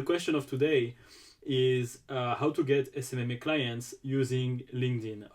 question of today is how to get SMMA clients using LinkedIn.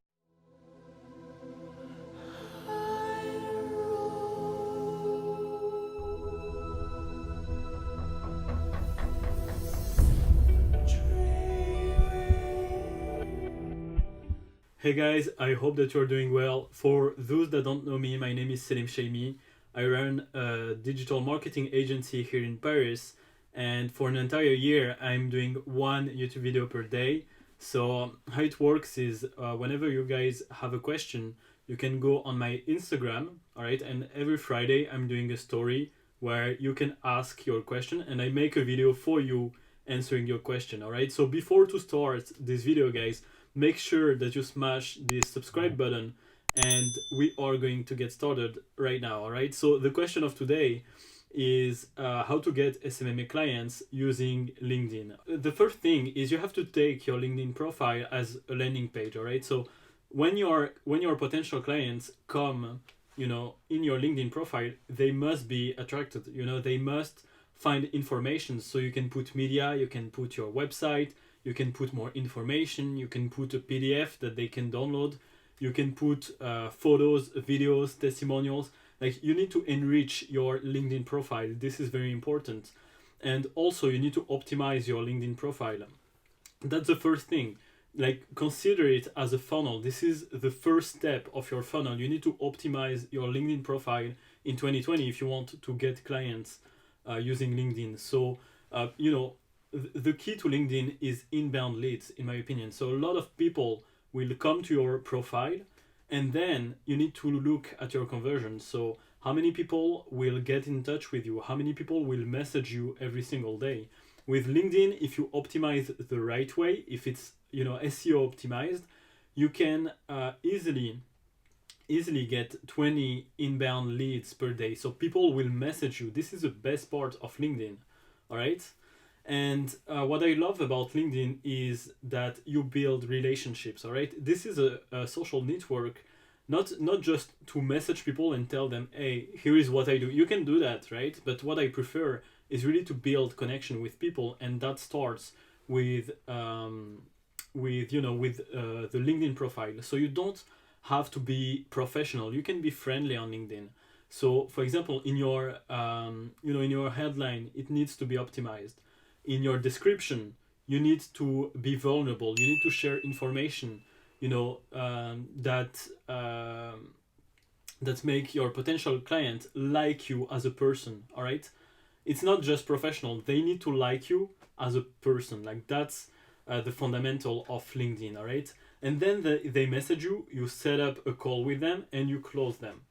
Hey guys, I hope that you're doing well. For those that don't know me, my name is Selim Shaimi. I run a digital marketing agency here in Paris, and for an entire year I'm doing one YouTube video per day. So how it works is whenever you guys have a question, you can go on my Instagram, all right? And every Friday I'm doing a story where you can ask your question and I make a video for you answering your question, all right? So before to start this video, guys, make sure that you smash the subscribe button and we are going to get started right now. All right, so the question of today is how to get SMMA clients using LinkedIn. The first thing is you have to take your LinkedIn profile as a landing page. All right, so when your potential clients come, in your LinkedIn profile, they must be attracted. They must find information. So you can put media, you can put your website, you can put more information, you can put a PDF that they can download, you can put photos, videos, testimonials. Like, you need to enrich your LinkedIn profile. This is very important. And also you need to optimize your LinkedIn profile. That's the first thing. Like, consider it as a funnel. This is the first step of your funnel. You need to optimize your LinkedIn profile in 2020 if you want to get clients using LinkedIn. So, the key to LinkedIn is inbound leads, in my opinion. So a lot of people will come to your profile and then you need to look at your conversion. So how many people will get in touch with you? How many people will message you every single day? With LinkedIn, if you optimize the right way, if it's SEO optimized, you can easily get 20 inbound leads per day. So people will message you. This is the best part of LinkedIn, all right? And what I love about LinkedIn is that you build relationships, all right? This is a social network, not just to message people and tell them, hey, here is what I do. You can do that, right? But what I prefer is really to build connection with people, and that starts with the LinkedIn profile. So you don't have to be professional. You can be friendly on LinkedIn. So, for example, in your in your headline, it needs to be optimized. In your description, you need to be vulnerable. You need to share information, that make your potential client like you as a person. All right, it's not just professional. They need to like you as a person. Like, that's the fundamental of LinkedIn. All right, and then they message you. You set up a call with them and you close them.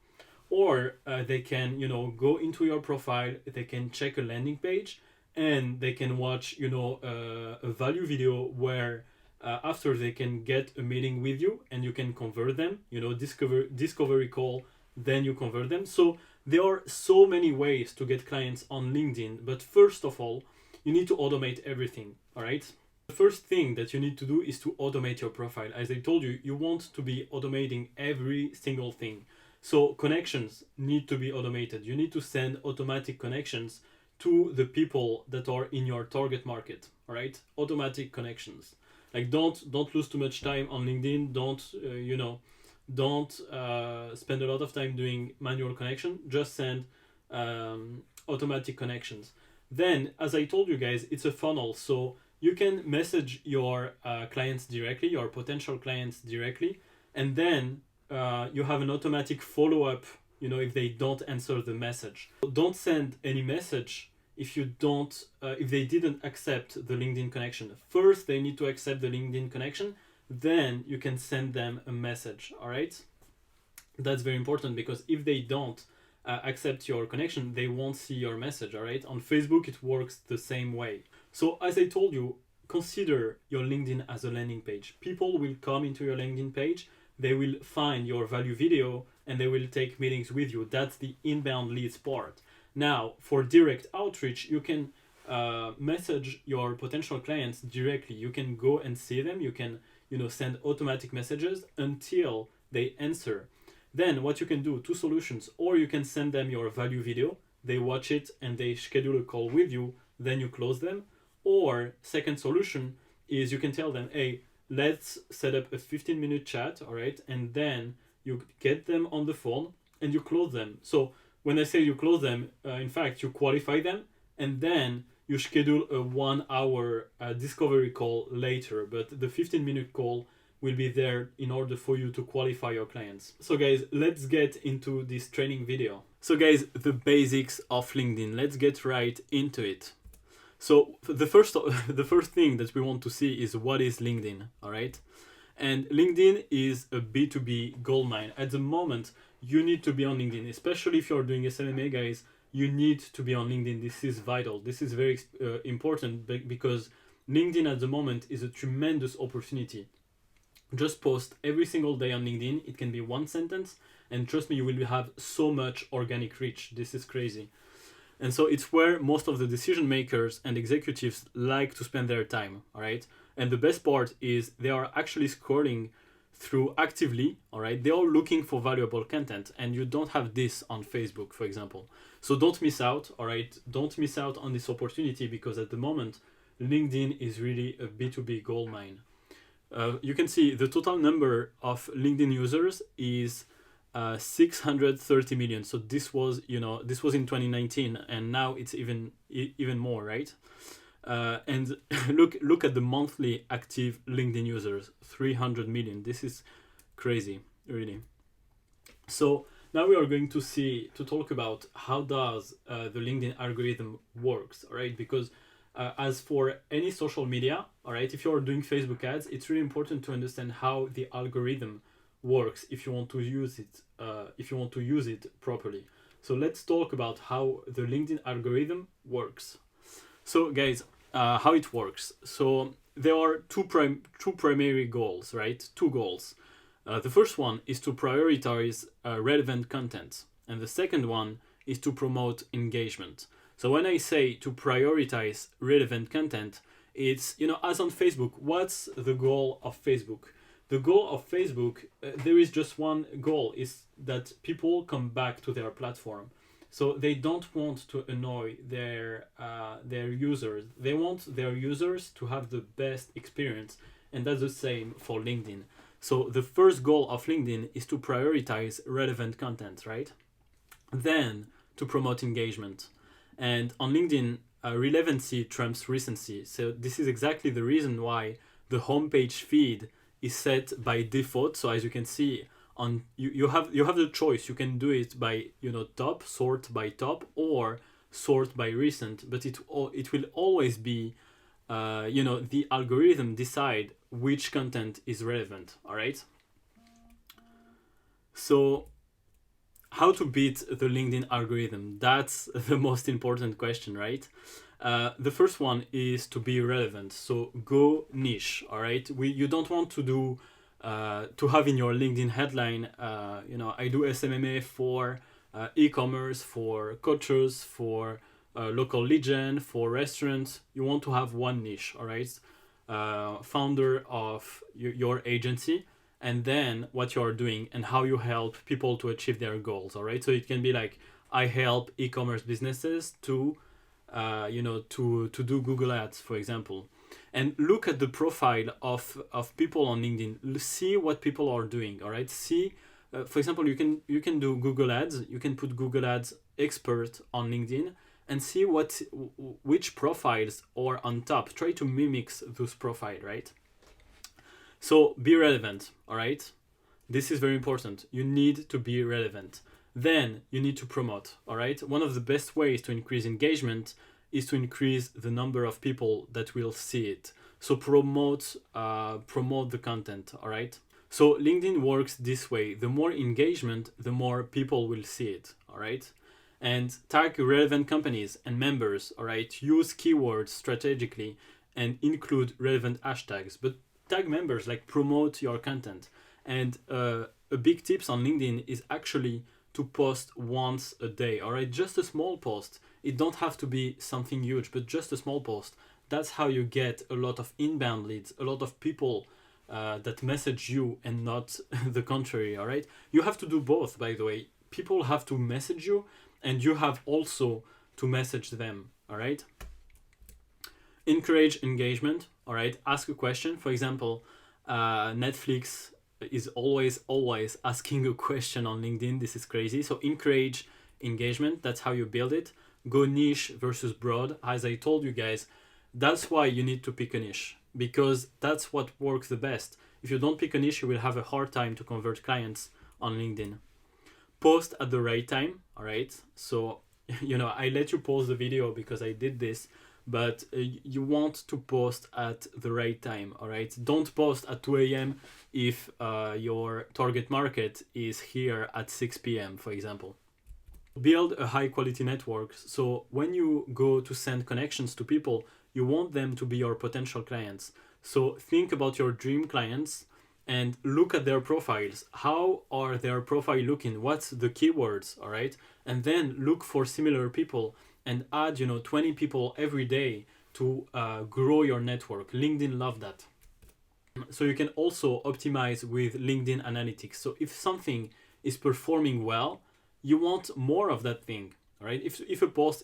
Or they can go into your profile. They can check a landing page. And they can watch, a value video where after they can get a meeting with you and you can convert them, discovery call, then you convert them. So there are so many ways to get clients on LinkedIn. But first of all, you need to automate everything, all right? The first thing that you need to do is to automate your profile. As I told you, you want to be automating every single thing. So connections need to be automated. You need to send automatic connections to the people that are in your target market, all right? Automatic connections. Like, don't lose too much time on LinkedIn. Don't spend a lot of time doing manual connection. Just send automatic connections. Then, as I told you guys, it's a funnel. So you can message your clients directly, your potential clients directly, and then you have an automatic follow-up if they don't answer the message. Don't send any message if they didn't accept the LinkedIn connection. First, they need to accept the LinkedIn connection, then you can send them a message, all right? That's very important, because if they don't accept your connection, they won't see your message, all right? On Facebook, it works the same way. So as I told you, consider your LinkedIn as a landing page. People will come into your LinkedIn page, they will find your value video, and they will take meetings with you. That's the inbound leads part. Now, for direct outreach, you can message your potential clients directly. You can go and see them. You can, send automatic messages until they answer. Then what you can do, two solutions, or you can send them your value video. They watch it and they schedule a call with you. Then you close them. Or second solution is you can tell them, hey, let's set up a 15-minute chat, all right? And then you get them on the phone and you close them. So when I say you close them, in fact, you qualify them, and then you schedule a 1 hour discovery call later. But the 15-minute call will be there in order for you to qualify your clients. So guys, let's get into this training video. So guys, the basics of LinkedIn. Let's get right into it. So the first thing that we want to see is what is LinkedIn, all right? And LinkedIn is a B2B goldmine. At the moment, you need to be on LinkedIn, especially if you're doing SMMA, guys. You need to be on LinkedIn. This is vital. This is very important because LinkedIn at the moment is a tremendous opportunity. Just post every single day on LinkedIn. It can be one sentence, and trust me, you will have so much organic reach. This is crazy. And so it's where most of the decision makers and executives like to spend their time, all right? And the best part is they are actually scrolling through actively, all right? They are looking for valuable content, and you don't have this on Facebook, for example. So don't miss out, all right? Don't miss out on this opportunity, because at the moment, LinkedIn is really a B2B goldmine. You can see the total number of LinkedIn users is 630 million. So this was in 2019, and now it's even more, right? And look at the monthly active LinkedIn users, 300 million. This is crazy, really. So now we are going to talk about how does the LinkedIn algorithm works, all right? Because as for any social media, all right, if you're doing Facebook ads, it's really important to understand how the algorithm works if you want to use it properly. So let's talk about how the LinkedIn algorithm works. So guys, how it works. So there are two primary goals, right? Two goals. The first one is to prioritize relevant content, and the second one is to promote engagement. So when I say to prioritize relevant content, it's, as on Facebook, what's the goal of Facebook? The goal of Facebook, there is just one goal, is that people come back to their platform. So they don't want to annoy their users. They want their users to have the best experience, and that's the same for LinkedIn. So the first goal of LinkedIn is to prioritize relevant content, right? Then to promote engagement. And on LinkedIn, relevancy trumps recency. So this is exactly the reason why the homepage feed is set by default. So as you can see, you have the choice. You can do it by sort by top, or sort by recent. But it will always be the algorithm decide which content is relevant. All right. So how to beat the LinkedIn algorithm? That's the most important question, right? The first one is to be relevant. So go niche, all right? You don't want to do to have in your LinkedIn headline, I do SMMA for e-commerce, for coaches, for local lead gen, for restaurants. You want to have one niche, all right? Founder of your agency, and then what you are doing and how you help people to achieve their goals, all right? So it can be like, I help e-commerce businesses to do Google Ads, for example. And look at the profile of people on LinkedIn. See what people are doing, all right? See, for example, you can do Google Ads. You can put Google Ads expert on LinkedIn and see which profiles are on top. Try to mimic those profiles, right? So be relevant, all right? This is very important. You need to be relevant. Then you need to promote, all right? One of the best ways to increase engagement is to increase the number of people that will see it. So promote the content, all right? So LinkedIn works this way. The more engagement, the more people will see it, all right? And tag relevant companies and members, all right? Use keywords strategically and include relevant hashtags. But tag members, like promote your content. And a big tips on LinkedIn is actually to post once a day, all right? Just a small post. It don't have to be something huge, but just a small post. That's how you get a lot of inbound leads, a lot of people that message you and not the contrary, all right? You have to do both, by the way. People have to message you, and you have also to message them, all right? Encourage engagement. All right, ask a question. For example, Netflix is always asking a question on LinkedIn. This is crazy. So encourage engagement. That's how you build it. Go niche versus broad. As I told you guys, that's why you need to pick a niche, because that's what works the best. If you don't pick a niche, you will have a hard time to convert clients on LinkedIn. Post at the right time. All right, so I let you pause the video because I did this, but you want to post at the right time. All right, don't post at 2 a.m. if your target market is here at 6 p.m. for example. Build a high quality network. So when you go to send connections to people, you want them to be your potential clients. So think about your dream clients and look at their profiles. How are their profile looking? What's the keywords? All right, and then look for similar people and add 20 people every day to grow your network. LinkedIn love that. So you can also optimize with LinkedIn analytics. So if something is performing well, you want more of that thing. All right, if a post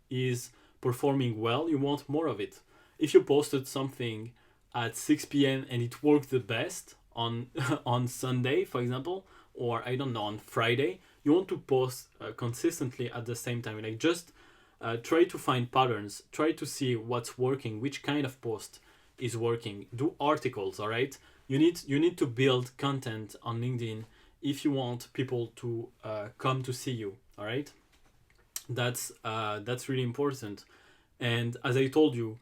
is performing well, you want more of it. If you posted something at 6 p.m. and it worked the best on on Sunday, for example, or I don't know, on Friday, you want to post consistently at the same time. Like just try to find patterns, try to see what's working, which kind of post is working. Do articles. All right, you need to build content on LinkedIn if you want people to come to see you. All right, that's really important. And as I told you,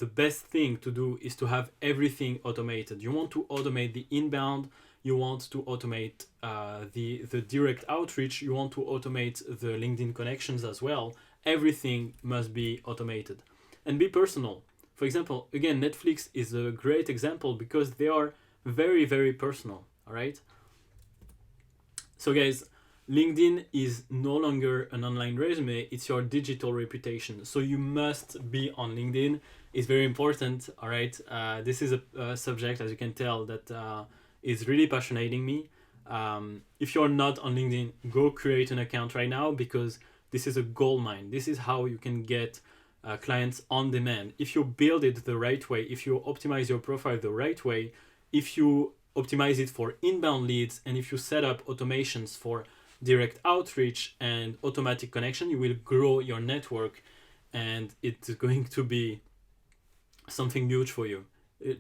the best thing to do is to have everything automated. You want to automate the inbound, you want to automate the direct outreach, you want to automate the LinkedIn connections as well. Everything must be automated and be personal. For example, again, Netflix is a great example because they are very, very personal. All right. So guys, LinkedIn is no longer an online resume, it's your digital reputation. So you must be on LinkedIn. It's very important. All right. This is a subject, as you can tell, that is really passionating me. If you're not on LinkedIn, go create an account right now, because this is a gold mine. This is how you can get clients on demand. If you build it the right way, if you optimize your profile the right way, if you optimize it for inbound leads, and if you set up automations for direct outreach and automatic connection, you will grow your network and it's going to be something huge for you.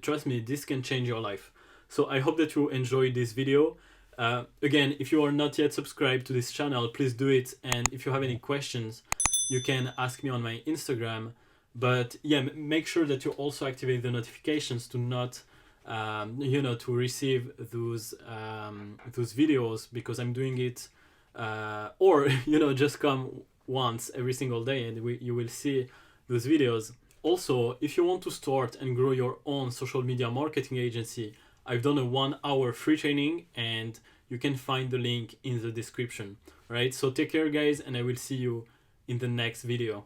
Trust me, this can change your life. So I hope that you enjoyed this video. Again, if you are not yet subscribed to this channel, please do it. And if you have any questions, you can ask me on my Instagram. But yeah, make sure that you also activate the notifications to not to receive those videos, because I'm doing it or just come once every single day and you will see those videos. Also, if you want to start and grow your own social media marketing agency, I've done a 1-hour free training and you can find the link in the description. All right, so take care guys, and I will see you in the next video.